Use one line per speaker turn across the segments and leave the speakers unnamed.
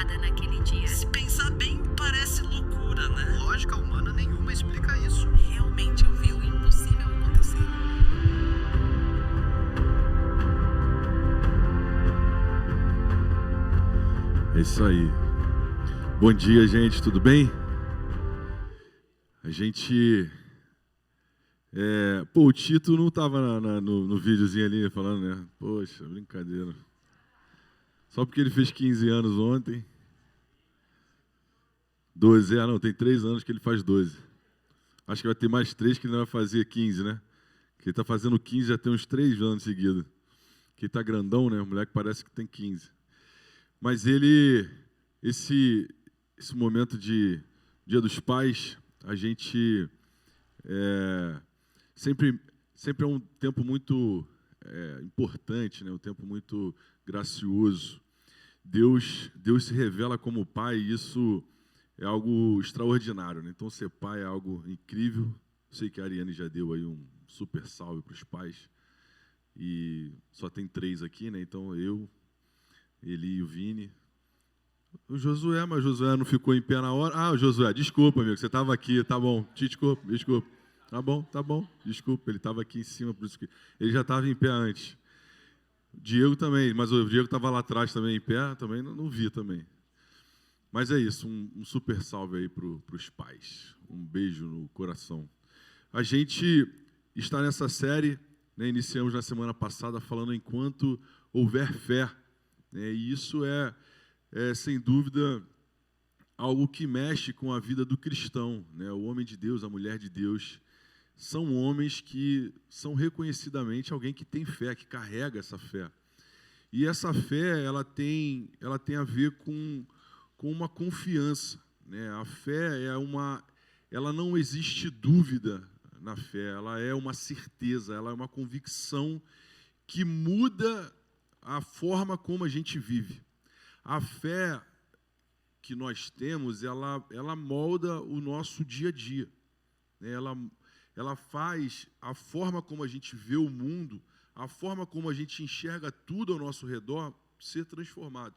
nada naquele dia.
Se pensar bem, parece loucura, né? Lógica humana nenhuma explica isso.
Realmente eu vi o impossível acontecer.
É isso aí. Bom dia, gente, tudo bem? A gente... o Tito não estava no videozinho ali falando, né? Poxa, brincadeira. Só porque ele fez 15 anos ontem. 12, não, tem 3 anos que ele faz 12. Acho que vai ter mais 3 que ele vai fazer 15, né? Que ele está fazendo 15 já tem uns 3 anos seguidos. Que ele está grandão, né? O moleque parece que tem 15. Mas ele, esse momento de Dia dos Pais, a gente sempre é um tempo muito importante, né? Um tempo muito gracioso. Deus se revela como Pai e isso é algo extraordinário, né? Então, ser pai é algo incrível. Sei que a Ariane já deu aí um super salve para os pais. E só tem 3 aqui, né? Então, eu, ele e o Vini. O Josué, mas o Josué não ficou em pé na hora. Ah, o Josué, desculpa, amigo, você estava aqui, tá bom. Desculpa. Tá bom, desculpa, ele estava aqui em cima, por isso que ele já estava em pé antes. Diego também, mas o Diego estava lá atrás também em pé, também não vi também. Mas é isso, um super salve aí para os pais. Um beijo no coração. A gente está nessa série, né, iniciamos na semana passada falando enquanto houver fé. Né, e isso é, sem dúvida, algo que mexe com a vida do cristão. Né, o homem de Deus, a mulher de Deus, são homens que são reconhecidamente alguém que tem fé, que carrega essa fé. E essa fé, ela tem a ver com uma confiança, né? A fé ela não existe dúvida na fé, ela é uma certeza, ela é uma convicção que muda a forma como a gente vive. A fé que nós temos, ela molda o nosso dia a dia, né? Ela faz a forma como a gente vê o mundo, a forma como a gente enxerga tudo ao nosso redor ser transformado.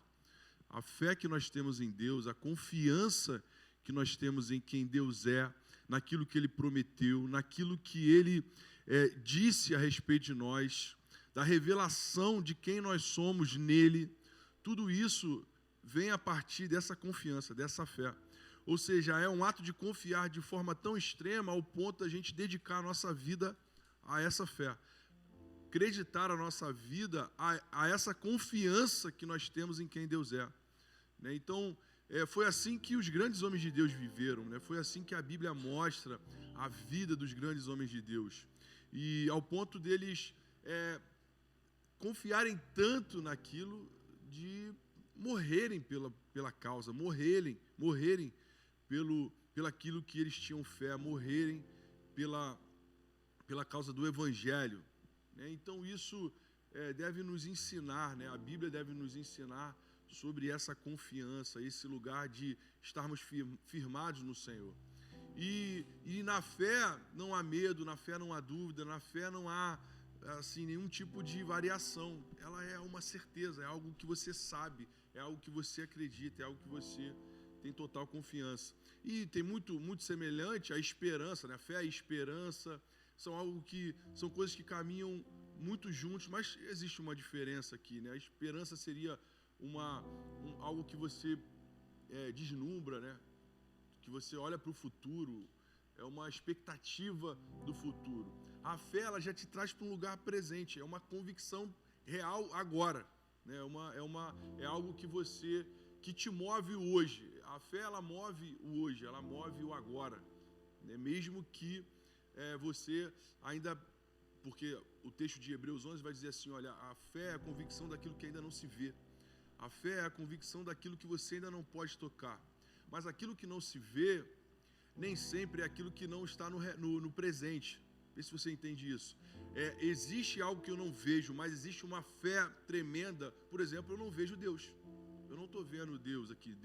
A fé que nós temos em Deus, a confiança que nós temos em quem Deus é, naquilo que Ele prometeu, naquilo que Ele disse a respeito de nós, da revelação de quem nós somos nele, tudo isso vem a partir dessa confiança, dessa fé. Ou seja, é um ato de confiar de forma tão extrema ao ponto da gente dedicar a nossa vida a essa fé. Acreditar a nossa vida a essa confiança que nós temos em quem Deus é. Né? Então, foi assim que os grandes homens de Deus viveram, né? Foi assim que a Bíblia mostra a vida dos grandes homens de Deus. E ao ponto deles confiarem tanto naquilo de morrerem pela causa, morrerem pelo aquilo que eles tinham fé, morrerem pela causa do Evangelho. Então isso deve nos ensinar, né? A Bíblia deve nos ensinar sobre essa confiança, esse lugar de estarmos firmados no Senhor. E na fé não há medo, na fé não há dúvida, na fé não há assim, nenhum tipo de variação. Ela é uma certeza, é algo que você sabe, é algo que você acredita, é algo que você tem total confiança. E tem muito semelhante à esperança, né? A fé e a esperança são coisas que caminham muito juntos, mas existe uma diferença aqui, né? A esperança seria algo que você deslumbra, né? Que você olha para o futuro, é uma expectativa do futuro. A fé, ela já te traz para um lugar presente, é uma convicção real agora, né? É algo que te move hoje. A fé, ela move o hoje, ela move o agora, né? Mesmo que você ainda, porque o texto de Hebreus 11 vai dizer assim, olha, a fé é a convicção daquilo que ainda não se vê. A fé é a convicção daquilo que você ainda não pode tocar. Mas aquilo que não se vê, nem sempre é aquilo que não está no presente. Vê se você entende isso. Existe algo que eu não vejo, mas existe uma fé tremenda. Por exemplo, eu não vejo Deus. Eu não estou vendo Deus aqui,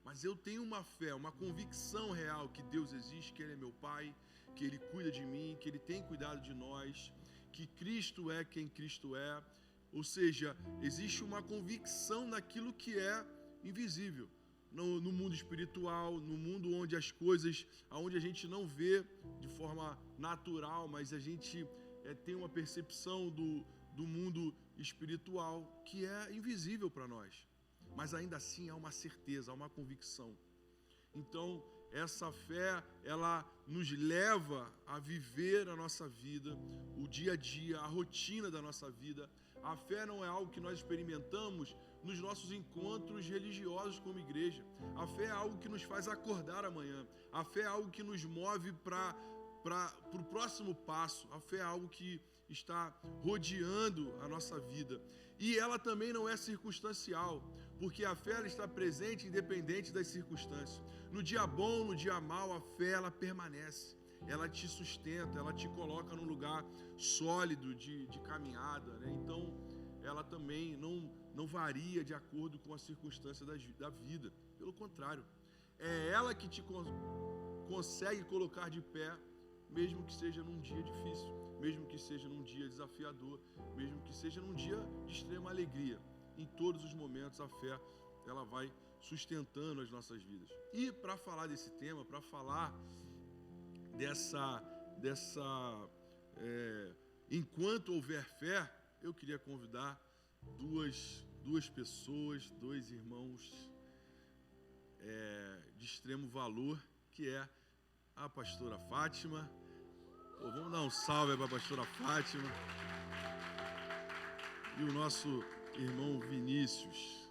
mas eu tenho uma fé, uma convicção real que Deus existe, que Ele é meu Pai, que Ele cuida de mim, que Ele tem cuidado de nós, que Cristo é quem Cristo é. Ou seja, existe uma convicção naquilo que é invisível. No mundo espiritual, no mundo onde as coisas, onde a gente não vê de forma natural, mas a gente tem uma percepção do mundo espiritual que é invisível para nós. Mas ainda assim há uma certeza, há uma convicção. Então, essa fé, ela nos leva a viver a nossa vida, o dia a dia, a rotina da nossa vida. A fé não é algo que nós experimentamos nos nossos encontros religiosos como igreja. A fé é algo que nos faz acordar amanhã. A fé é algo que nos move para o próximo passo. A fé é algo que está rodeando a nossa vida. E ela também não é circunstancial, porque a fé ela está presente independente das circunstâncias. No dia bom, no dia mau, a fé ela permanece. Ela te sustenta, ela te coloca num lugar sólido de caminhada, né? Então, ela também não varia de acordo com a circunstância da vida. Pelo contrário, é ela que te consegue colocar de pé, mesmo que seja num dia difícil, mesmo que seja num dia desafiador, mesmo que seja num dia de extrema alegria. Em todos os momentos, a fé ela vai sustentando as nossas vidas. E para falar desse tema, para falar enquanto houver fé, eu queria convidar duas pessoas, dois irmãos de extremo valor, que é a pastora Fátima. Vamos dar um salve para a pastora Fátima e o nosso irmão Vinícius.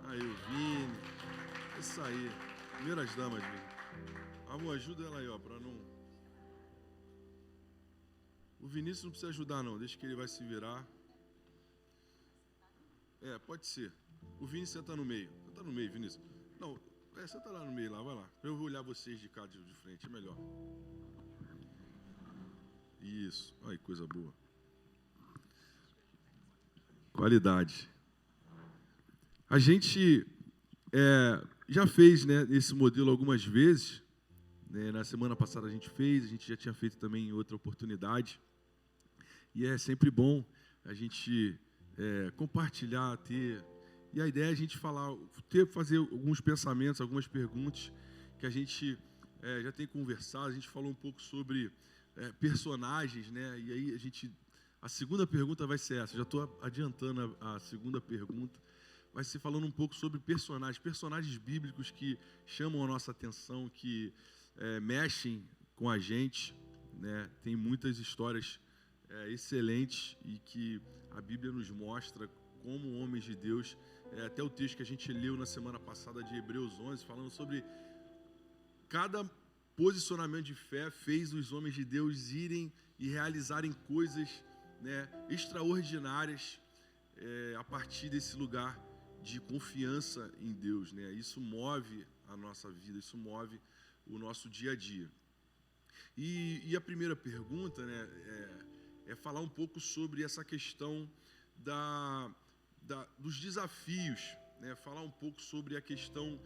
Aí o Vini, isso aí, primeiras damas, Vini. Amor, ajuda ela aí, para não... O Vinícius não precisa ajudar não, deixa que ele vai se virar. Pode ser. O Vini senta no meio. Senta no meio, Vinícius. Não, senta lá no meio, lá, vai lá. Eu vou olhar vocês de cá de frente, é melhor. Isso, ai, coisa boa. Qualidade. A gente já fez, né, esse modelo algumas vezes. Né, na semana passada a gente já tinha feito também em outra oportunidade. E é sempre bom a gente compartilhar, ter... E a ideia é a gente fazer alguns pensamentos, algumas perguntas que a gente já tem conversado. A gente falou um pouco sobre personagens, né? E aí a segunda pergunta vai ser essa. Já estou adiantando a segunda pergunta. Vai ser falando um pouco sobre personagens bíblicos que chamam a nossa atenção, que mexem com a gente, né? Tem muitas histórias excelentes e que a Bíblia nos mostra como homens de Deus. Até o texto que a gente leu na semana passada de Hebreus 11, falando sobre cada posicionamento de fé fez os homens de Deus irem e realizarem coisas, né, extraordinárias a partir desse lugar de confiança em Deus, né? Isso move a nossa vida, isso move o nosso dia a dia. E a primeira pergunta, né, é falar um pouco sobre essa questão dos desafios, né? Falar um pouco sobre a questão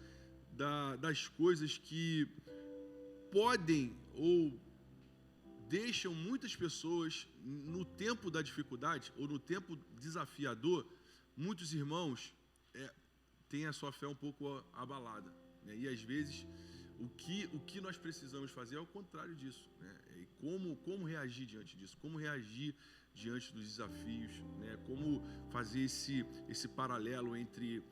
das coisas que podem ou deixam muitas pessoas no tempo da dificuldade ou no tempo desafiador. Muitos irmãos têm a sua fé um pouco abalada, né? E às vezes o que nós precisamos fazer é o contrário disso, né? E como reagir diante disso, como reagir diante dos desafios, né? Como fazer esse paralelo entre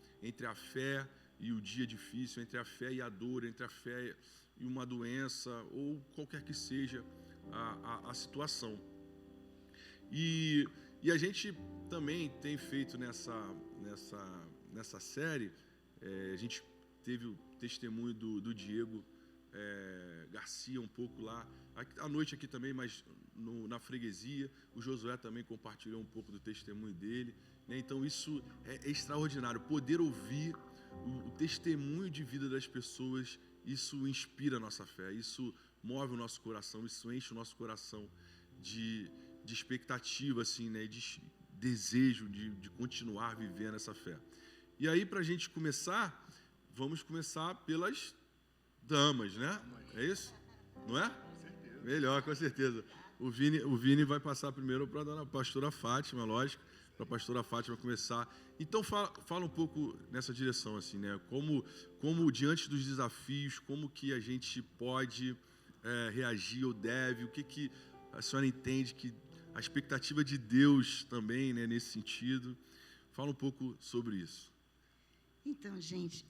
a fé e o dia difícil, entre a fé e a dor, entre a fé e uma doença ou qualquer que seja a situação. E a gente também tem feito nessa série, a gente teve o testemunho do Diego Garcia um pouco lá, à noite aqui também, mas na freguesia. O Josué também compartilhou um pouco do testemunho dele, né? Então isso é extraordinário, poder ouvir o testemunho de vida das pessoas. Isso inspira a nossa fé, isso move o nosso coração, isso enche o nosso coração de expectativa, assim, né? De desejo de continuar vivendo essa fé. E aí, para a gente começar, vamos começar pelas damas, né? É isso? Não é? Com certeza. Melhor, com certeza. O Vini vai passar primeiro para a dona pastora Fátima, lógico. para a pastora Fátima começar. Então fala um pouco nessa direção, assim, né? Como diante dos desafios, como que a gente pode reagir ou deve, o que a senhora entende que a expectativa de Deus também, né, nesse sentido. Fala um pouco sobre isso.
Então, gente,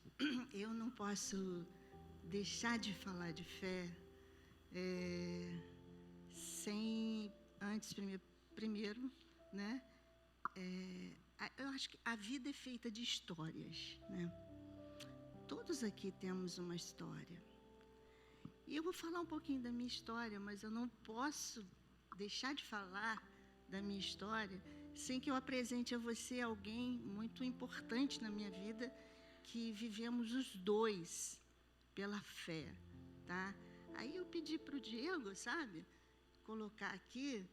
eu não posso deixar de falar de fé sem, antes, primeiro, né? Eu acho que a vida é feita de histórias, né? Todos aqui temos uma história. E eu vou falar um pouquinho da minha história, mas eu não posso deixar de falar da minha história sem que eu apresente a você alguém muito importante na minha vida, que vivemos os dois pela fé, tá? Aí eu pedi para o Diego, sabe, colocar aqui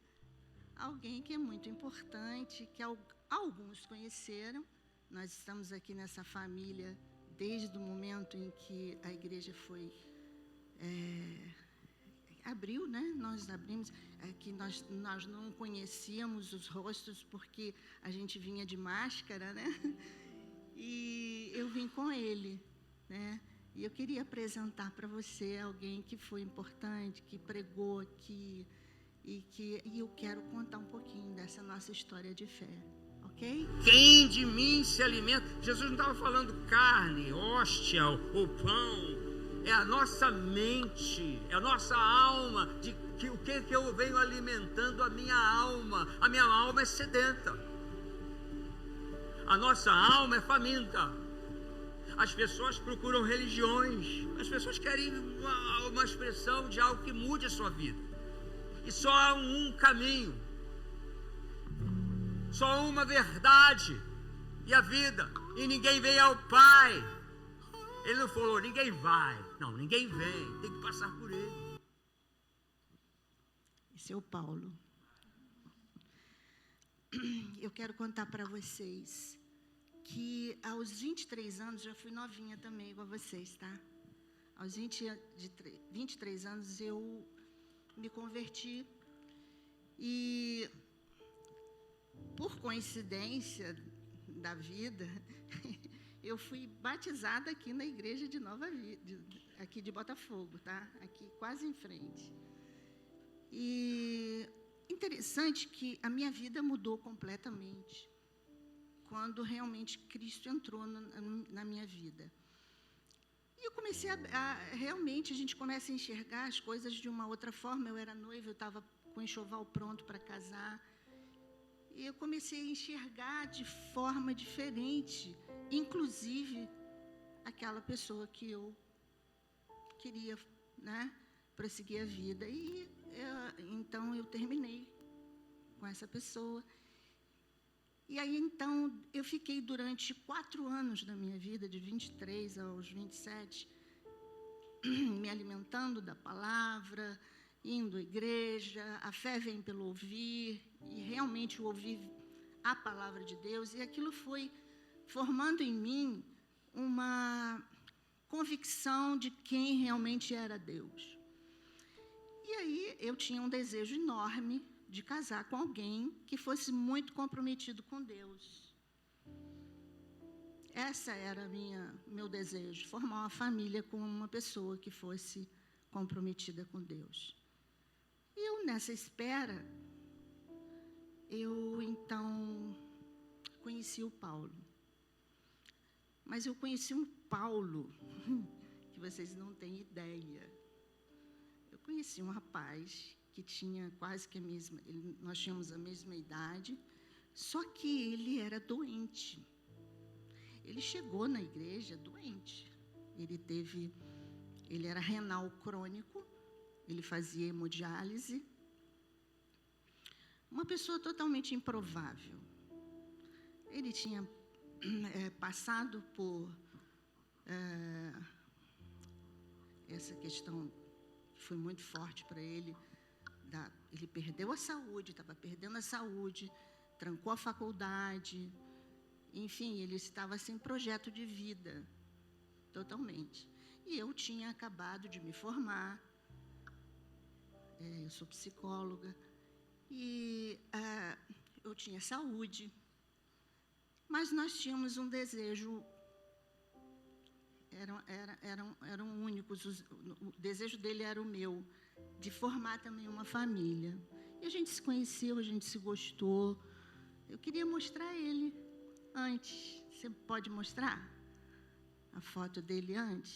alguém que é muito importante, que alguns conheceram. Nós estamos aqui nessa família desde o momento em que a igreja foi abriu, né? Nós abrimos, que nós não conhecíamos os rostos porque a gente vinha de máscara, né? E eu vim com ele, né? E eu queria apresentar para você alguém que foi importante, que pregou aqui, e eu quero contar um pouquinho dessa nossa história de fé, ok?
Quem de mim se alimenta? Jesus não estava falando carne, hóstia ou pão. É a nossa mente, é a nossa alma, o que eu venho alimentando a minha alma. A minha alma é sedenta. A nossa alma é faminta. As pessoas procuram religiões. As pessoas querem uma expressão de algo que mude a sua vida. E só há um caminho. Só uma verdade. E a vida. E ninguém vem ao Pai. Ele não falou, ninguém vai. Não, ninguém vem. Tem que passar por ele.
Esse é o Paulo. Eu quero contar para vocês que aos 23 anos, já fui novinha também, igual a vocês, tá? Aos 23 anos eu me converti e, por coincidência da vida, eu fui batizada aqui na igreja de Nova Vida, aqui de Botafogo, tá? Aqui quase em frente. E interessante que a minha vida mudou completamente quando realmente Cristo entrou na minha vida. E eu comecei realmente, a gente começa a enxergar as coisas de uma outra forma. Eu era noiva, eu estava com o enxoval pronto para casar. E eu comecei a enxergar de forma diferente, inclusive aquela pessoa que eu queria, né, prosseguir a vida. E então eu terminei com essa pessoa. E aí então eu fiquei durante 4 anos da minha vida, de 23 aos 27, me alimentando da palavra, indo à igreja. A fé vem pelo ouvir, e realmente o ouvir a palavra de Deus, e aquilo foi formando em mim uma convicção de quem realmente era Deus. E aí eu tinha um desejo enorme de casar com alguém que fosse muito comprometido com Deus. Essa era meu desejo, formar uma família com uma pessoa que fosse comprometida com Deus. E eu, nessa espera, eu então conheci o Paulo. Mas eu conheci um Paulo que vocês não têm ideia. Eu conheci um rapaz que tinha quase que nós tínhamos a mesma idade, só que ele era doente. Ele chegou na igreja doente. Ele era renal crônico, ele fazia hemodiálise. Uma pessoa totalmente improvável. Ele tinha passado por essa questão que foi muito forte para ele. Ele perdeu a saúde, estava perdendo a saúde, trancou a faculdade, enfim, ele estava sem projeto de vida, totalmente. E eu tinha acabado de me formar, eu sou psicóloga, e eu tinha saúde, Mas nós tínhamos um desejo, eram únicos, o desejo dele era o meu, de formar também uma família. E a gente se conheceu, a gente se gostou. Eu queria mostrar ele antes. Você pode mostrar a foto dele antes?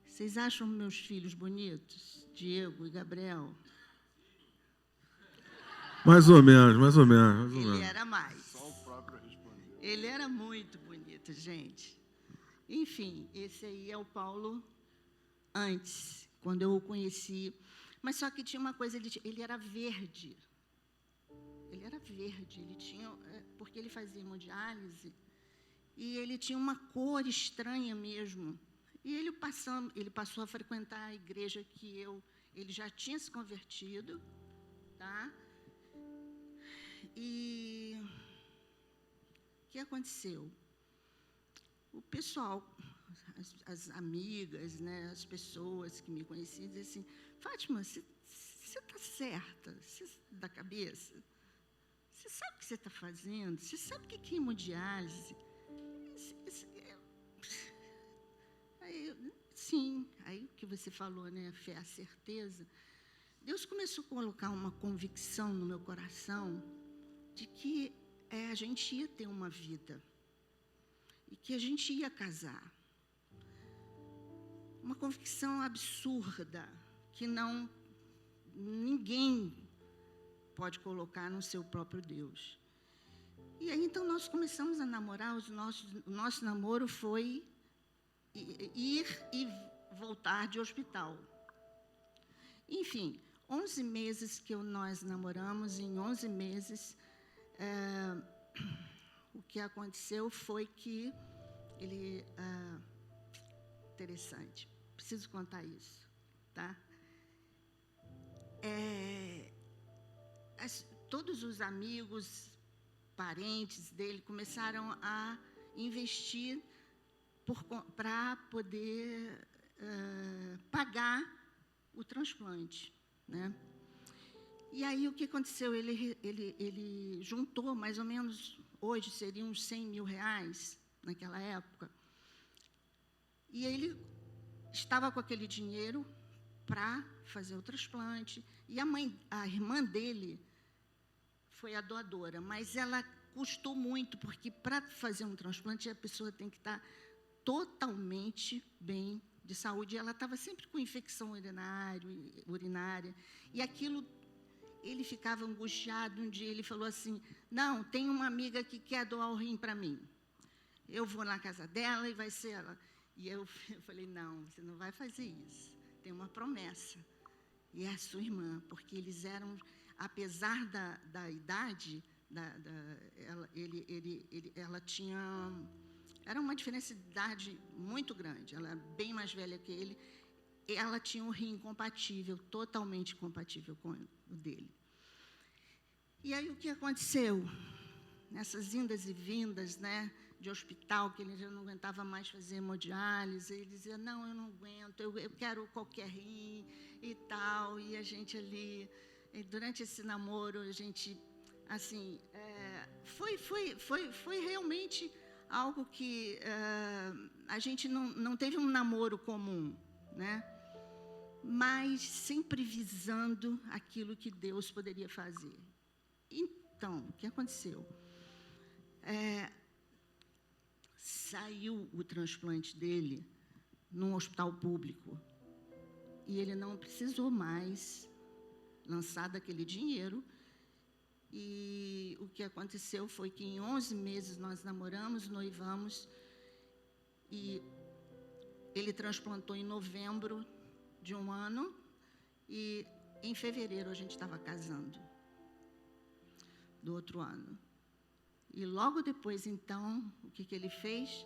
Vocês acham meus filhos bonitos? Diego e Gabriel?
Mais ou menos.
Ele era mais. Só o próprio respondeu. Ele era muito bonito, gente. Enfim, esse aí é o Paulo antes, quando eu o conheci. Mas só que tinha uma coisa, ele era verde. Ele era verde, ele tinha, porque ele fazia hemodiálise, e ele tinha uma cor estranha mesmo. E ele passou a frequentar a igreja que ele já tinha se convertido, tá? E o que aconteceu? O pessoal, as amigas, né, as pessoas que me conheciam, diziam assim: Fátima, você está certa da cabeça? Você sabe o que você está fazendo? Você sabe o que é hemodiálise? Sim, aí o que você falou, né, a fé, a certeza. Deus começou a colocar uma convicção no meu coração de que a gente ia ter uma vida e que a gente ia casar. Uma convicção absurda que ninguém pode colocar no seu próprio Deus. E aí, então, nós começamos a namorar. O nosso namoro foi ir e voltar de hospital. Enfim, 11 meses que nós namoramos, em 11 meses, o que aconteceu foi que ele... interessante, preciso contar isso, tá? Todos os amigos, parentes dele começaram a investir para poder pagar o transplante, né? E aí o que aconteceu? Ele juntou mais ou menos, hoje seriam uns 100 mil reais, naquela época, e ele estava com aquele dinheiro para fazer o transplante, e a irmã dele foi a doadora, mas ela custou muito, porque para fazer um transplante a pessoa tem que estar totalmente bem de saúde, e ela estava sempre com infecção urinária, e aquilo, ele ficava angustiado. Um dia ele falou assim: não, tem uma amiga que quer doar o rim para mim, eu vou na casa dela e vai ser ela. E eu falei: não, você não vai fazer isso, tem uma promessa, e é a sua irmã, porque eles eram, apesar da idade, ela tinha, era uma diferença de idade muito grande, ela era bem mais velha que ele, ela tinha um rim incompatível, totalmente incompatível com o dele. E aí o que aconteceu? Nessas indas e vindas, né, de hospital, que ele já não aguentava mais fazer hemodiálise, ele dizia: não, eu não aguento, eu quero qualquer rim e tal, e a gente ali, durante esse namoro, a gente, assim, foi realmente algo que a gente não teve um namoro comum, né? Mas sempre visando aquilo que Deus poderia fazer. Então, o que aconteceu? Saiu o transplante dele num hospital público e ele não precisou mais lançar daquele dinheiro. E o que aconteceu foi que em 11 meses nós namoramos, noivamos, e ele transplantou em novembro de um ano, e em fevereiro a gente estava casando, do outro ano. E logo depois, então, o que ele fez?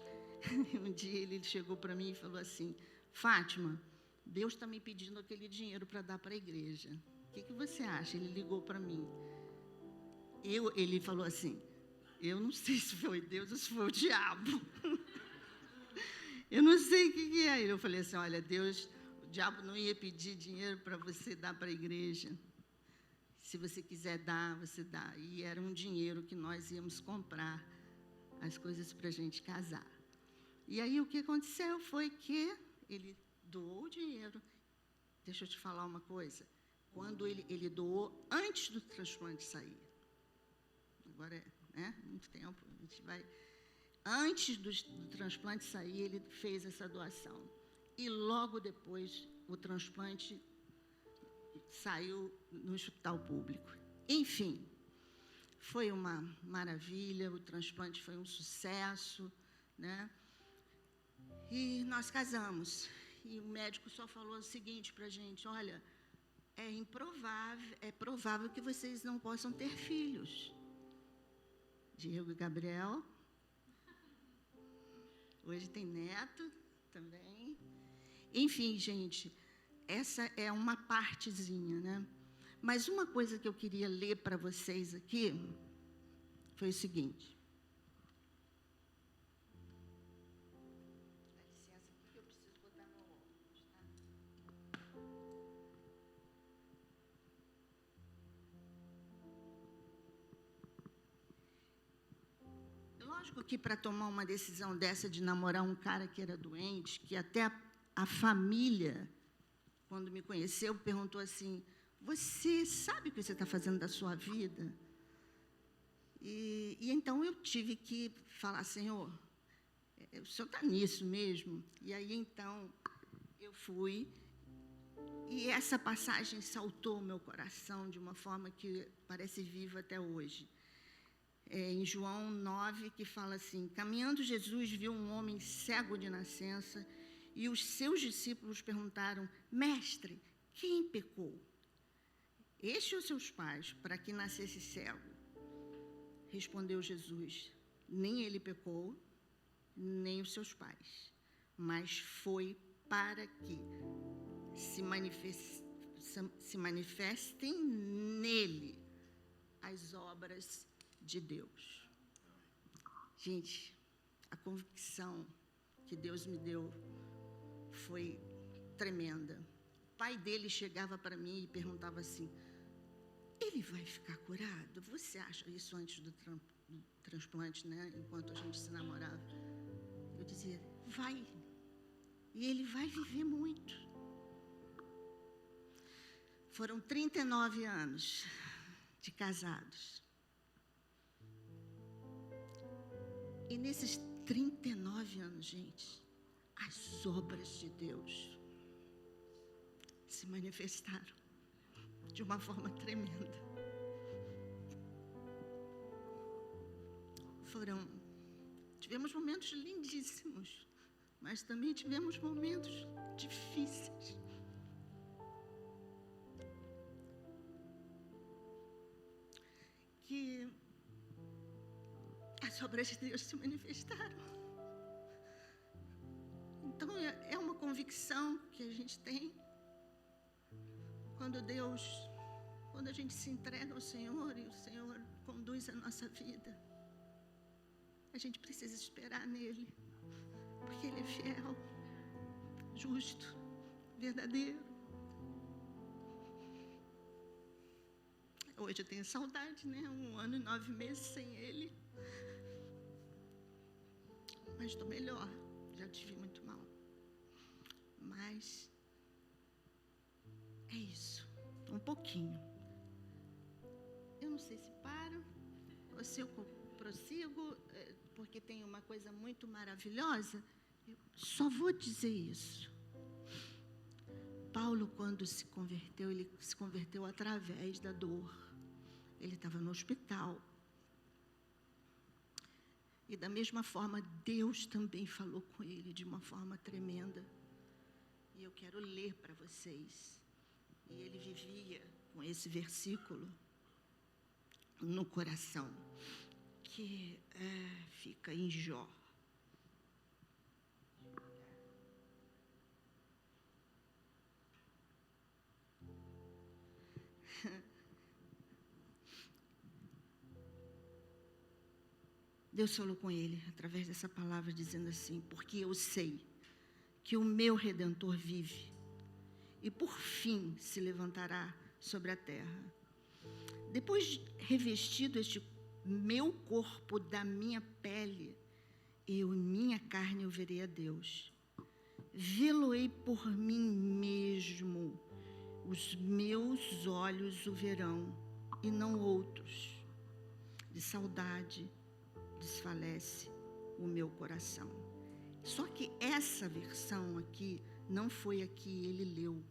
Um dia ele chegou para mim e falou assim: Fátima, Deus está me pedindo aquele dinheiro para dar para a igreja. O que você acha? Ele ligou para mim. Ele falou assim: eu não sei se foi Deus ou se foi o diabo. Eu não sei o que é. Eu falei assim: olha, o diabo não ia pedir dinheiro para você dar para a igreja. se você quiser dar, você dá. E era um dinheiro que nós íamos comprar as coisas para a gente casar. E aí o que aconteceu foi que ele doou o dinheiro. Deixa eu te falar uma coisa. Quando ele doou antes do transplante sair. Agora muito tempo, a gente vai... Antes do transplante sair, ele fez essa doação. E logo depois, o transplante saiu no hospital público. Enfim, foi uma maravilha, o transplante foi um sucesso, né? E nós casamos. E o médico só falou o seguinte para a gente: olha, é provável que vocês não possam ter filhos. Diego e Gabriel. Hoje tem neto também. Enfim, gente, essa é uma partezinha, né? Mas uma coisa que eu queria ler para vocês aqui foi o seguinte. Dá licença aqui que eu preciso botar meu óculos, tá? Lógico que para tomar uma decisão dessa de namorar um cara que era doente, que até a família, quando me conheceu, perguntou assim: você sabe o que você está fazendo da sua vida? E então eu tive que falar: Senhor, o Senhor está nisso mesmo? E aí então eu fui, e essa passagem saltou o meu coração de uma forma que parece viva até hoje. Em João 9, que fala assim: caminhando Jesus viu um homem cego de nascença, e os seus discípulos perguntaram: mestre, quem pecou? Este ou seus pais, para que nascesse cego? Respondeu Jesus: nem ele pecou, nem os seus pais, mas foi para que se manifestem nele as obras de Deus. Gente, a convicção que Deus me deu foi tremenda. O pai dele chegava para mim e perguntava assim: ele vai ficar curado? Você acha isso antes do transplante, né? Enquanto a gente se namorava. Eu dizia: vai. E ele vai viver muito. Foram 39 anos de casados. E nesses 39 anos, gente, as obras de Deus se manifestaram de uma forma tremenda. Tivemos momentos lindíssimos, mas também tivemos momentos difíceis. Que as obras de Deus se manifestaram. Então, é uma convicção que a gente tem. Quando a gente se entrega ao Senhor e o Senhor conduz a nossa vida, a gente precisa esperar nele, porque ele é fiel, justo, verdadeiro. Hoje eu tenho saudade, né? 1 ano e 9 meses sem ele. Mas estou melhor, já tive muito mal. Mas é isso, um pouquinho. Eu não sei se paro ou se eu prossigo, porque tem uma coisa muito maravilhosa. Eu só vou dizer isso. Paulo, quando se converteu, ele se converteu através da dor. Ele estava no hospital. E da mesma forma, Deus também falou com ele de uma forma tremenda. E eu quero ler para vocês. E ele vivia com esse versículo no coração, que fica em Jó. Deus falou com ele através dessa palavra, dizendo assim: porque eu sei que o meu Redentor vive e por fim se levantará sobre a terra. Depois revestido este meu corpo da minha pele, eu em minha carne eu verei a Deus. Vê-lo-ei por mim mesmo, os meus olhos o verão, e não outros. De saudade desfalece o meu coração. Só que essa versão aqui não foi a que ele leu.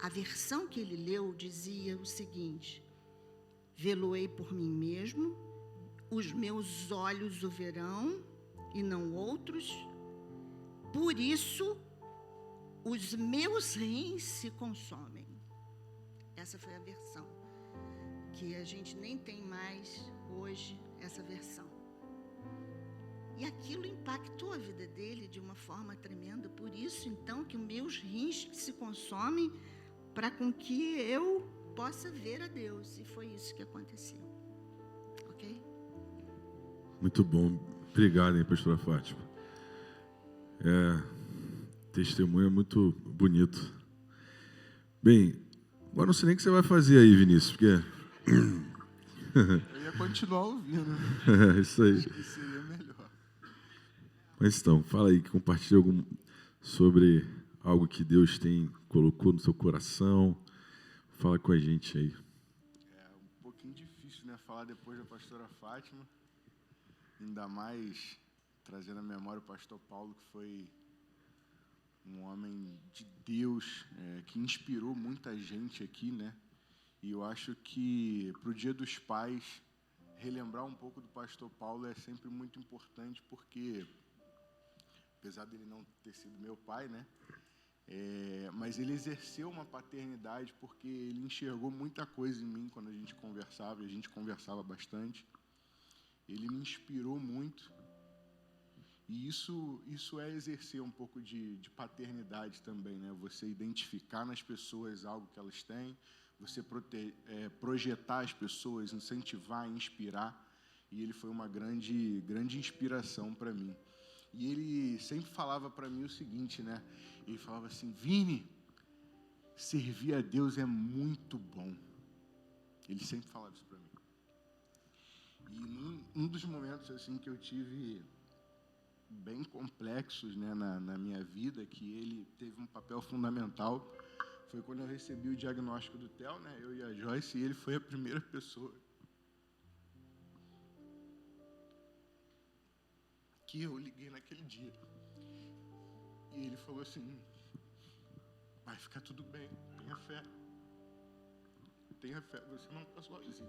A versão que ele leu dizia o seguinte: vê-lo-ei por mim mesmo, os meus olhos o verão, e não outros. Por isso, os meus rins se consomem. Essa foi a versão, que a gente nem tem mais hoje, essa versão. E aquilo impactou a vida dele de uma forma tremenda. Por isso, então, que os meus rins se consomem para com que eu possa ver a Deus. E foi isso que aconteceu. Ok?
Muito bom. Obrigado, hein, pastora Fátima. Testemunho é muito bonito. Bem, agora não sei nem o que você vai fazer aí, Vinícius, porque...
Eu ia continuar ouvindo.
Isso aí.
Acho que seria melhor.
Mas então, fala aí, compartilha sobre algo que Deus colocou no seu coração. Fala com a gente aí.
É um pouquinho difícil, né, falar depois da pastora Fátima. Ainda mais trazendo à memória o pastor Paulo, que foi um homem de Deus, que inspirou muita gente aqui, né? E eu acho que para o Dia dos Pais, relembrar um pouco do pastor Paulo é sempre muito importante, porque, apesar dele não ter sido meu pai, né? Mas ele exerceu uma paternidade, porque ele enxergou muita coisa em mim quando a gente conversava, e a gente conversava bastante. Ele me inspirou muito. E isso é exercer um pouco de paternidade também, né? Você identificar nas pessoas algo que elas têm, você projetar as pessoas, incentivar, inspirar. E ele foi uma grande inspiração para mim. E ele sempre falava para mim o seguinte, né? Ele falava assim: Vini, servir a Deus é muito bom. Ele sempre falava isso para mim. E num dos momentos assim que eu tive bem complexos, né, na minha vida, que ele teve um papel fundamental, foi quando eu recebi o diagnóstico do Theo, né, eu e a Joyce, e ele foi a primeira pessoa que eu liguei naquele dia. E ele falou assim: vai ficar tudo bem, tenha fé. Tenha fé, você não está sozinho.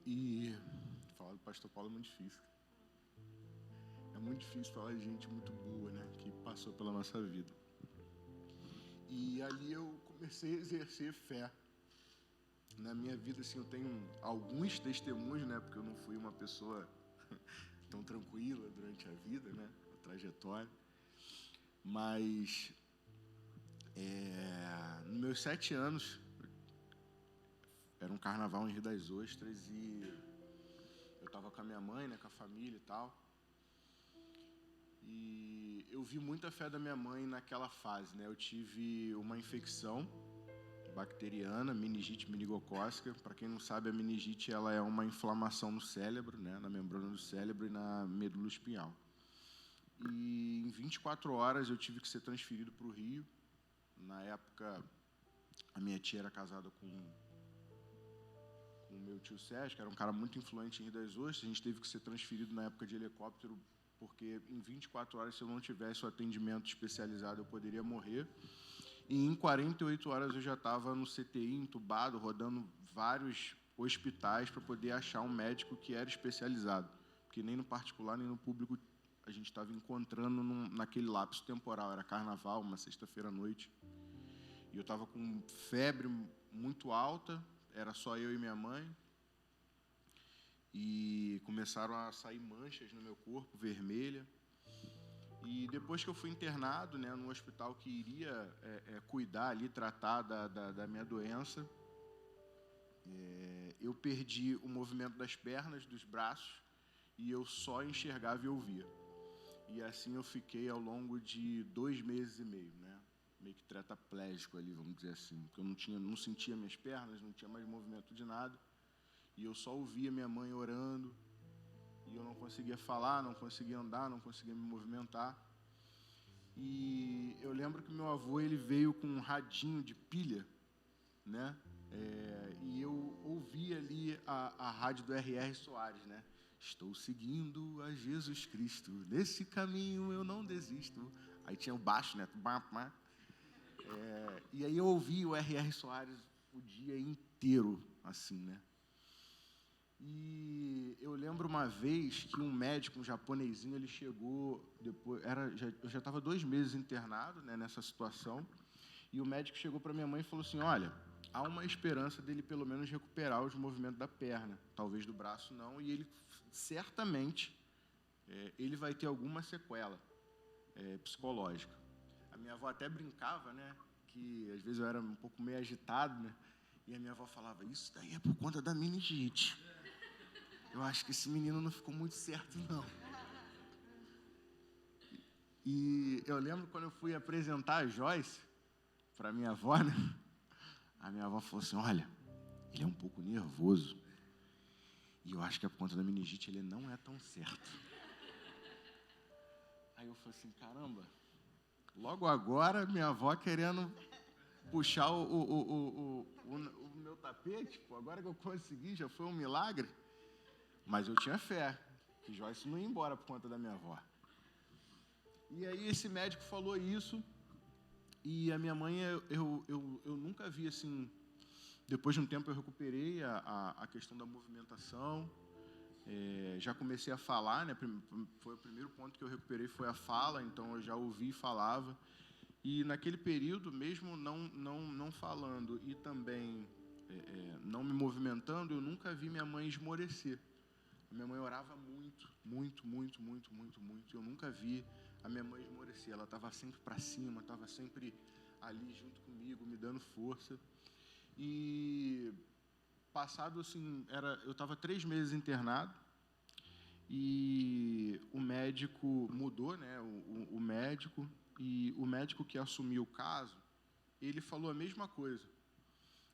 E falar do pastor Paulo é muito difícil. É muito difícil falar de gente muito boa, né, que passou pela nossa vida. E ali eu comecei a exercer fé. Na minha vida, assim, eu tenho alguns testemunhos, né, porque eu não fui uma pessoa tão tranquila durante a vida, né, a trajetória. Mas, nos meus 7 anos, era um carnaval em Rio das Ostras e eu estava com a minha mãe, né, com a família e tal. E eu vi muita fé da minha mãe naquela fase, né? Eu tive uma infecção bacteriana, meningite meningocócica. Para quem não sabe, a meningite ela é uma inflamação no cérebro, né, na membrana do cérebro e na medula espinhal. E em 24 horas eu tive que ser transferido para o Rio. Na época, a minha tia era casada com o meu tio Sérgio, que era um cara muito influente em Rio das Ostras. A gente teve que ser transferido na época de helicóptero, porque em 24 horas, se eu não tivesse o atendimento especializado, eu poderia morrer. E em 48 horas eu já estava no CTI, entubado, rodando vários hospitais para poder achar um médico que era especializado. Porque nem no particular, nem no público, a gente estava encontrando naquele lapso temporal. Era carnaval, uma sexta-feira à noite. E eu estava com febre muito alta, era só eu e minha mãe. E começaram a sair manchas no meu corpo, vermelha. E depois que eu fui internado, né, num hospital que iria cuidar ali, tratar da minha doença, eu perdi o movimento das pernas, dos braços, e eu só enxergava e ouvia. E assim eu fiquei ao longo de 2 meses e meio, né? Meio que tetraplégico ali, vamos dizer assim. Porque eu não sentia minhas pernas, não tinha mais movimento de nada. E eu só ouvia minha mãe orando. E eu não conseguia falar, não conseguia andar, não conseguia me movimentar. E eu lembro que meu avô, ele veio com um radinho de pilha, né? E eu ouvi ali a rádio do R.R. Soares, né? Estou seguindo a Jesus Cristo, nesse caminho eu não desisto. Aí tinha o baixo, né? E aí eu ouvi o R.R. Soares o dia inteiro, assim, né? E eu lembro uma vez que um médico, um japonesinho, ele chegou, depois, eu já estava 2 meses internado, né, nessa situação, e o médico chegou para minha mãe e falou assim, olha, há uma esperança dele pelo menos recuperar os movimentos da perna, talvez do braço não, e ele certamente, ele vai ter alguma sequela psicológica. A minha avó até brincava, né, que às vezes eu era um pouco meio agitado, né, e a minha avó falava, isso daí é por conta da meningite. Eu acho que esse menino não ficou muito certo, não. E eu lembro quando eu fui apresentar a Joyce para minha avó, né? A minha avó falou assim, olha, ele é um pouco nervoso. E eu acho que é por conta da meningite, ele não é tão certo. Aí eu falei assim, caramba, logo agora minha avó querendo puxar o meu tapete, pô, agora que eu consegui, já foi um milagre. Mas eu tinha fé, que Joyce não ia embora por conta da minha avó. E aí esse médico falou isso, e a minha mãe, eu nunca vi assim, depois de um tempo eu recuperei a questão da movimentação, já comecei a falar, né? Foi o primeiro ponto que eu recuperei, foi a fala, então eu já ouvi e falava. E naquele período, mesmo não falando e também não me movimentando, eu nunca vi minha mãe esmorecer. A minha mãe orava muito. Eu nunca vi a minha mãe esmorecer. Ela estava sempre para cima, estava sempre ali junto comigo, me dando força. E passado assim, eu estava 3 meses internado e o médico mudou, né? O médico, e o médico que assumiu o caso, ele falou a mesma coisa.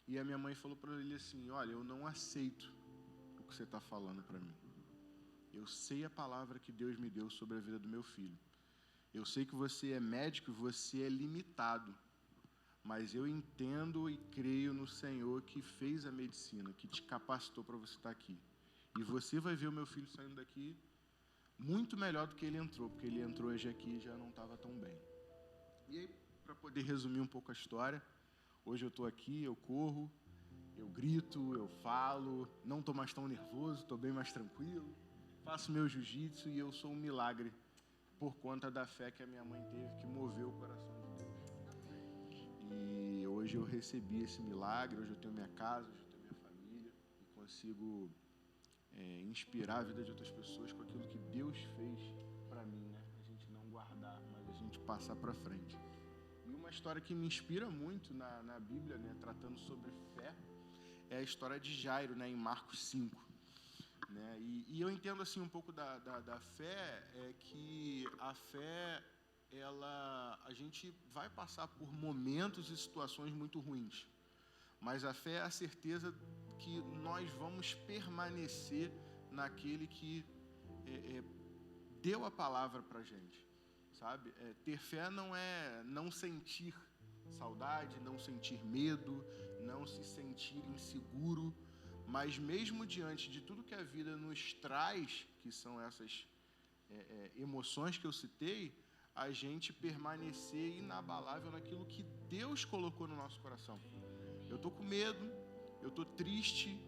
E a minha mãe falou para ele assim, olha, eu não aceito o que você está falando para mim. Eu sei a palavra que Deus me deu sobre a vida do meu filho. Eu sei que você é médico e você é limitado. Mas eu entendo e creio no Senhor que fez a medicina, que te capacitou para você estar aqui. E você vai ver o meu filho saindo daqui muito melhor do que ele entrou, porque ele entrou hoje aqui e já não estava tão bem. E aí, para poder resumir um pouco a história, hoje eu estou aqui, eu corro, eu grito, eu falo, não estou mais tão nervoso, estou bem mais tranquilo. Faço meu jiu-jitsu e eu sou um milagre por conta da fé que a minha mãe teve, que moveu o coração de Deus. E hoje eu recebi esse milagre, hoje eu tenho minha casa, hoje eu tenho minha família e consigo inspirar a vida de outras pessoas com aquilo que Deus fez para mim, né? A gente não guardar, mas a gente passar para frente. E uma história que me inspira muito na Bíblia, né, tratando sobre fé, é a história de Jairo, né, em Marcos 5. Né? E eu entendo assim um pouco da fé, que a fé, a gente vai passar por momentos e situações muito ruins, mas a fé é a certeza que nós vamos permanecer naquele que deu a palavra para a gente, sabe? Ter fé não é não sentir saudade, não sentir medo, não se sentir inseguro, mas mesmo diante de tudo que a vida nos traz, que são essas emoções que eu citei, a gente permanecer inabalável naquilo que Deus colocou no nosso coração. Eu estou com medo, eu estou triste,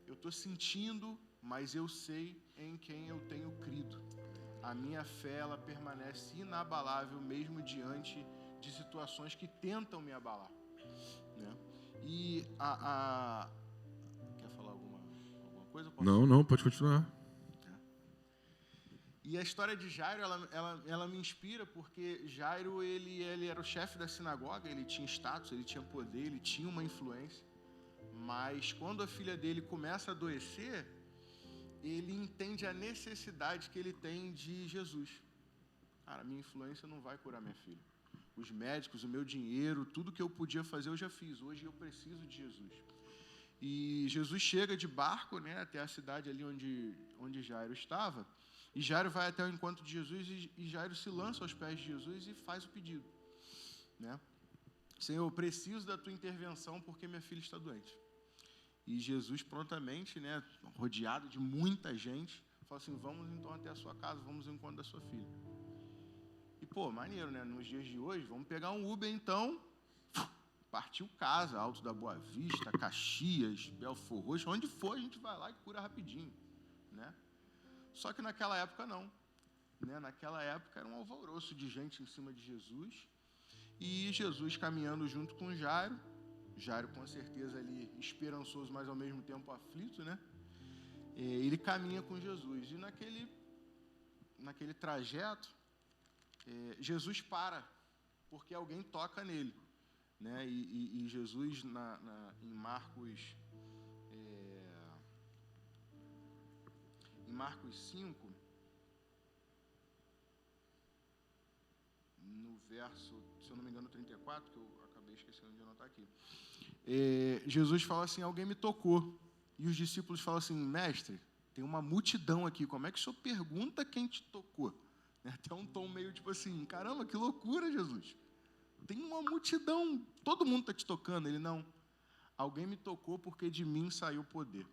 eu estou sentindo, mas eu sei em quem eu tenho crido. A minha fé, ela permanece inabalável mesmo diante de situações que tentam me abalar, né? E quer falar alguma coisa?
Não, pode continuar.
E a história de Jairo, ela me inspira, porque Jairo, ele era o chefe da sinagoga, ele tinha status, ele tinha poder, ele tinha uma influência. Mas quando a filha dele começa a adoecer, ele entende a necessidade que ele tem de Jesus. Cara, minha influência não vai curar minha filha. Os médicos, o meu dinheiro, tudo que eu podia fazer eu já fiz. Hoje eu preciso de Jesus. E Jesus chega de barco, né, até a cidade ali onde Jairo estava. E Jairo vai até o encontro de Jesus e Jairo se lança aos pés de Jesus e faz o pedido, né? Senhor, eu preciso da tua intervenção porque minha filha está doente. E Jesus prontamente, né, rodeado de muita gente, fala assim, vamos então até a sua casa, vamos ao encontro da sua filha. E, pô, maneiro, né? Nos dias de hoje, vamos pegar um Uber, então, partiu casa, Alto da Boa Vista, Caxias, Belfor Roxo, onde for, a gente vai lá e cura rapidinho, né? Só que naquela época, não. Né? Naquela época, era um alvoroço de gente em cima de Jesus, e Jesus caminhando junto com Jairo, com certeza ali esperançoso, mas ao mesmo tempo aflito, né? Ele caminha com Jesus. E naquele trajeto, Jesus para, porque alguém toca nele, né? E Jesus, em Marcos 5, no verso, se eu não me engano, 34, que eu acabei esquecendo de anotar aqui, Jesus fala assim, alguém me tocou. E os discípulos falam assim, mestre, tem uma multidão aqui, como é que o senhor pergunta quem te tocou? Até um tom meio tipo assim, caramba, que loucura, Jesus. Tem uma multidão, todo mundo está te tocando. Ele, não, alguém me tocou porque de mim saiu o poder.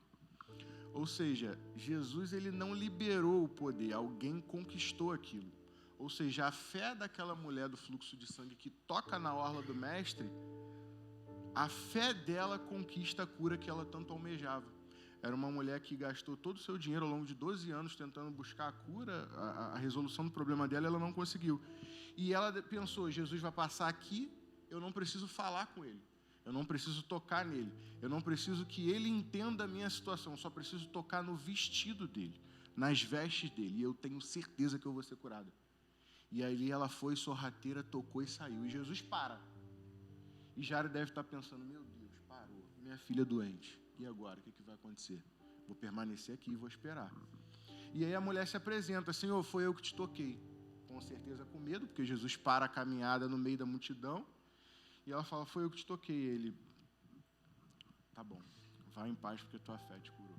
Ou seja, Jesus ele não liberou o poder, alguém conquistou aquilo. Ou seja, a fé daquela mulher do fluxo de sangue que toca na orla do mestre, a fé dela conquista a cura que ela tanto almejava. Era uma mulher que gastou todo o seu dinheiro ao longo de 12 anos tentando buscar a cura, a resolução do problema dela, ela não conseguiu. E ela pensou, Jesus vai passar aqui, eu não preciso falar com ele, eu não preciso tocar nele, eu não preciso que ele entenda a minha situação, eu só preciso tocar no vestido dele, nas vestes dele, e eu tenho certeza que eu vou ser curada. E aí ela foi sorrateira, tocou e saiu. E Jesus para. E Jairo deve estar pensando, meu Deus, parou, minha filha é doente. E agora, o que vai acontecer? Vou permanecer aqui e vou esperar. E aí a mulher se apresenta, Senhor, foi eu que te toquei. Com certeza com medo, porque Jesus para a caminhada no meio da multidão. E ela fala, foi eu que te toquei. E ele, tá bom, vai em paz porque tua fé te curou.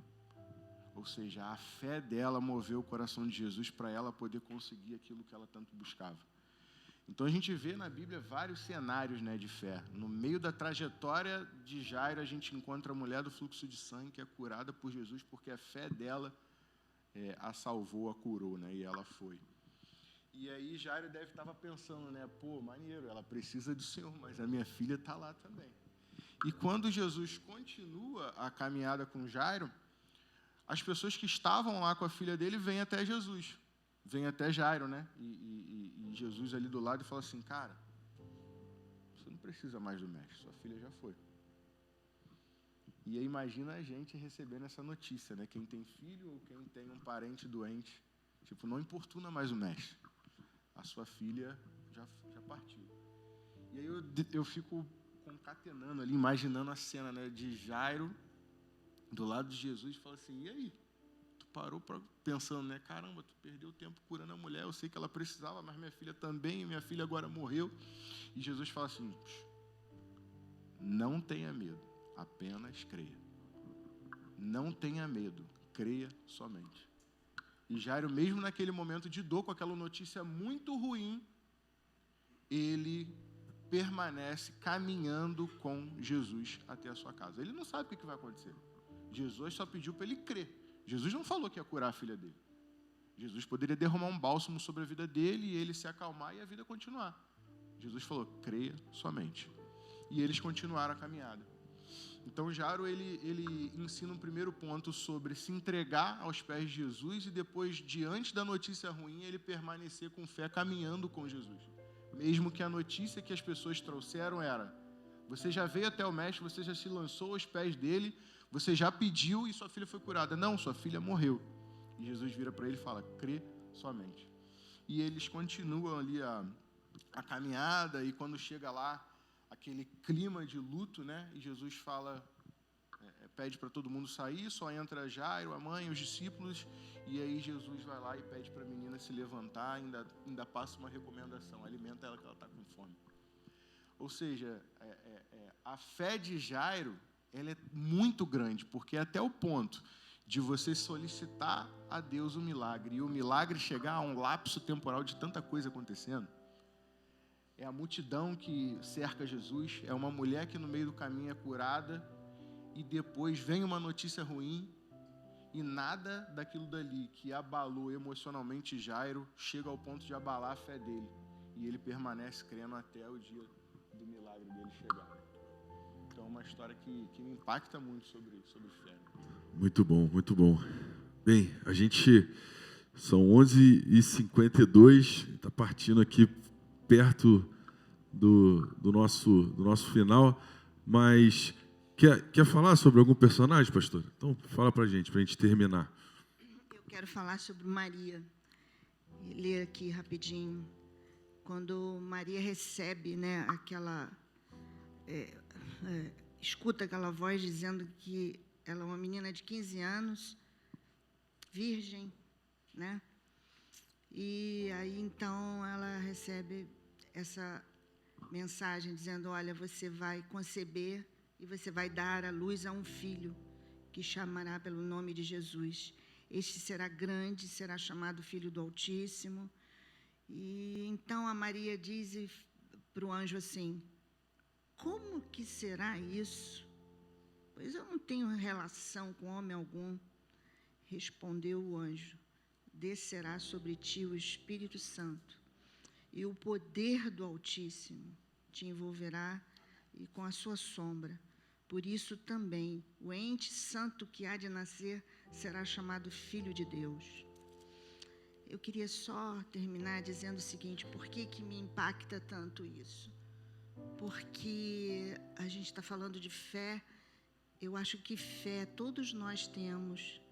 Ou seja, a fé dela moveu o coração de Jesus para ela poder conseguir aquilo que ela tanto buscava. Então a gente vê na Bíblia vários cenários, né, de fé. No meio da trajetória de Jairo, a gente encontra a mulher do fluxo de sangue que é curada por Jesus porque a fé dela a salvou, a curou, né, e ela foi. E aí Jairo deve estar pensando, né, pô, maneiro, ela precisa do Senhor, mas a minha filha está lá também. E quando Jesus continua a caminhada com Jairo, as pessoas que estavam lá com a filha dele vêm até Jesus. Vem até Jairo, né? E Jesus ali do lado e fala assim, cara, você não precisa mais do mestre, sua filha já foi. E aí imagina a gente recebendo essa notícia, né? Quem tem filho ou quem tem um parente doente, tipo, não importuna mais o mestre. A sua filha já partiu. E aí eu fico concatenando ali, imaginando a cena, né, de Jairo do lado de Jesus e fala assim, e aí? Parou pensando, né? Caramba, tu perdeu tempo curando a mulher, eu sei que ela precisava, mas minha filha também, minha filha agora morreu. E Jesus fala assim, não tenha medo, apenas creia. Não tenha medo, creia somente. E Jairo, mesmo naquele momento de dor, com aquela notícia muito ruim, ele permanece caminhando com Jesus até a sua casa. Ele não sabe o que vai acontecer. Jesus só pediu para ele crer. Jesus não falou que ia curar a filha dele. Jesus poderia derramar um bálsamo sobre a vida dele e ele se acalmar e a vida continuar. Jesus falou, creia somente. E eles continuaram a caminhada. Então, Jairo, ele ensina um primeiro ponto sobre se entregar aos pés de Jesus e depois, diante da notícia ruim, ele permanecer com fé caminhando com Jesus. Mesmo que a notícia que as pessoas trouxeram era, você já veio até o mestre, você já se lançou aos pés dele, você já pediu e sua filha foi curada. Não, sua filha morreu. E Jesus vira para ele e fala, crê somente. E eles continuam ali a caminhada e quando chega lá, aquele clima de luto, né? E Jesus fala pede para todo mundo sair, só entra Jairo, a mãe, os discípulos, e aí Jesus vai lá e pede para a menina se levantar, ainda passa uma recomendação, alimenta ela que ela está com fome. Ou seja, a fé de Jairo, ela é muito grande, porque até o ponto de você solicitar a Deus o milagre, e o milagre chegar a um lapso temporal de tanta coisa acontecendo. É a multidão que cerca Jesus, é uma mulher que no meio do caminho é curada, e depois vem uma notícia ruim, e nada daquilo dali que abalou emocionalmente Jairo chega ao ponto de abalar a fé dele, e ele permanece crendo até o dia do milagre dele chegar. Então é uma história que me impacta muito sobre fé.
Muito bom, muito bom. Bem, são 11h52, está partindo aqui perto do nosso final, mas quer falar sobre algum personagem, pastor? Então fala para a gente terminar.
Eu quero falar sobre Maria. Ler aqui rapidinho. Quando Maria recebe, né, escuta aquela voz dizendo que ela é uma menina de 15 anos, virgem, né? E aí, então, ela recebe essa mensagem dizendo, olha, você vai conceber e você vai dar à luz a um filho que chamará pelo nome de Jesus. Este será grande, será chamado Filho do Altíssimo. E então a Maria diz para o anjo assim, como que será isso? Pois eu não tenho relação com homem algum. Respondeu o anjo, descerá sobre ti o Espírito Santo, e o poder do Altíssimo te envolverá e com a sua sombra. Por isso também o ente santo que há de nascer será chamado Filho de Deus. Eu queria só terminar dizendo o seguinte, por que me impacta tanto isso? Porque a gente está falando de fé, eu acho que fé todos nós temos.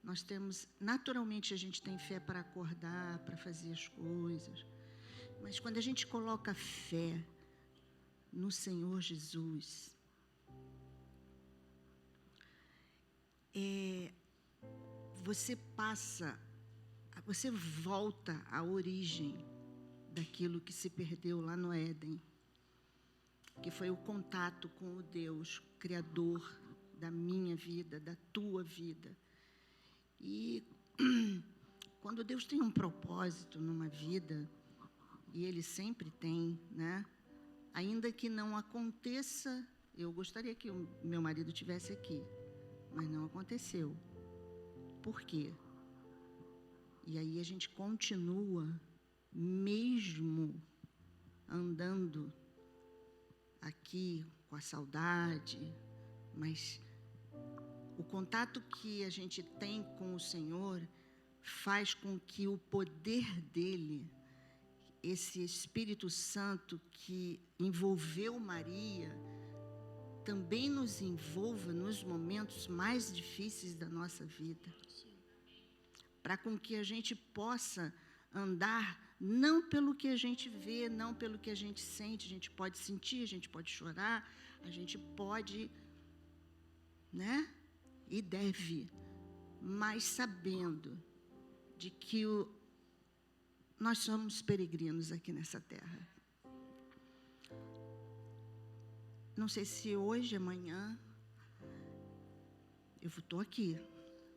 Nós temos, naturalmente a gente tem fé para acordar, para fazer as coisas, mas quando a gente coloca fé no Senhor Jesus, você volta à origem daquilo que se perdeu lá no Éden, que foi o contato com o Deus Criador da minha vida, da tua vida. E quando Deus tem um propósito numa vida, e Ele sempre tem, né? Ainda que não aconteça, eu gostaria que o meu marido estivesse aqui, mas não aconteceu. Por quê? E aí a gente continua, mesmo andando aqui com a saudade, mas o contato que a gente tem com o Senhor faz com que o poder dele, esse Espírito Santo que envolveu Maria, também nos envolva nos momentos mais difíceis da nossa vida. Para com que a gente possa andar não pelo que a gente vê, não pelo que a gente sente. A gente pode sentir, a gente pode chorar, a gente pode, né? E deve, mas sabendo de que nós somos peregrinos aqui nessa terra. Não sei se hoje, amanhã, eu estou aqui,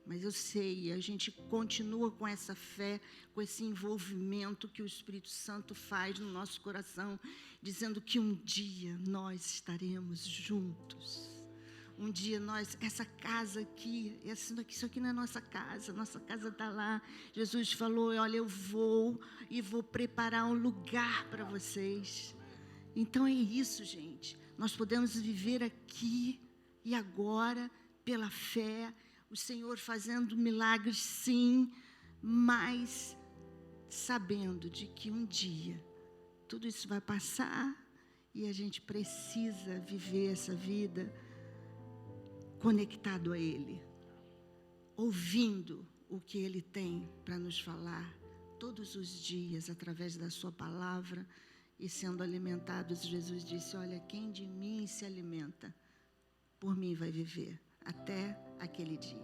mas eu sei, a gente continua com essa fé, com esse envolvimento que o Espírito Santo faz no nosso coração, dizendo que um dia nós estaremos juntos. Um dia essa casa aqui, isso aqui não é nossa casa está lá. Jesus falou, olha, eu vou preparar um lugar para vocês. Então é isso, gente. Nós podemos viver aqui e agora pela fé, o Senhor fazendo milagres, sim, mas sabendo de que um dia tudo isso vai passar e a gente precisa viver essa vida conectado a Ele, ouvindo o que Ele tem para nos falar todos os dias através da sua palavra e sendo alimentados. Jesus disse, olha, quem de mim se alimenta, por mim vai viver até aquele dia.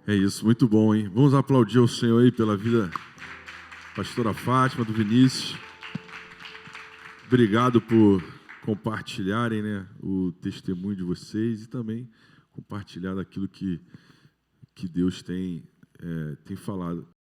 É isso, muito bom, hein? Vamos aplaudir ao Senhor aí pela vida da pastora Fátima, do Vinícius. Obrigado por compartilharem, né, o testemunho de vocês e também compartilhar daquilo que Deus tem falado.